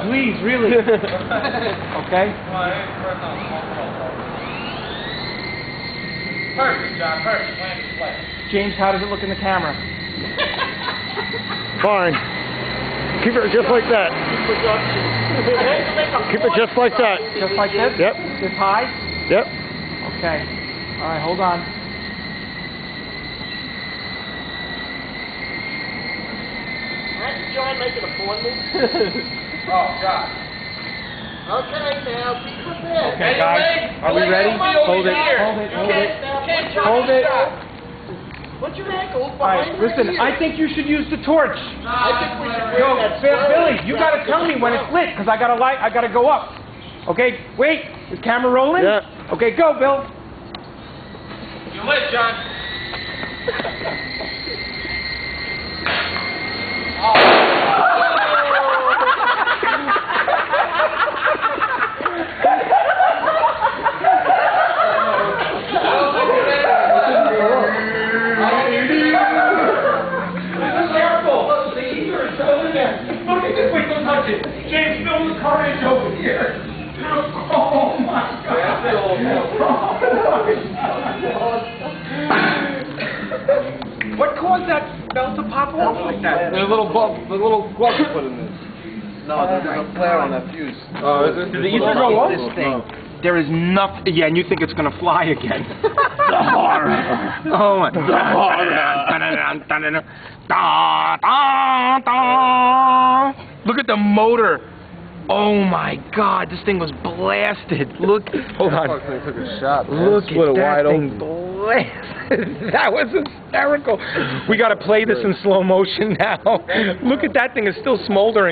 please, really. Okay? Perfect, John, perfect. Landing play. James, how does it look in the camera? Fine. Keep it just like that. Keep it just like that. Just like this? Yep. This high? Yep. Okay. All right, hold on. John making a porn move? Oh, God. Okay, now be prepared. Okay, guys, are we ready? Hold it, hold it, hold it. Hold it. Put your ankles All right, behind your listen, ears. I think you should use the torch. I think we should Yo, bring that Billy, you gotta tell me when it's lit, because I gotta light, I gotta go up. Okay, wait, is camera rolling? Yeah. Okay, go, Bill. You lit, John. Look at this, wait, don't touch it. James, film the Carnage over here. Oh my God. What caused that belt to pop off like that? The little glove put in this. No, there's a flare on that fuse. Oh, is it? Did the ether go off? This thing. There is nothing. Yeah, and you think it's gonna fly again? The horror. Oh my. The horror. Look at the motor. Oh my God, this thing was blasted. Look. Hold on. They took a shot. Look Split at it that wide thing blasted. That was hysterical. We got to play this in slow motion now. Look at that thing. It's still smoldering.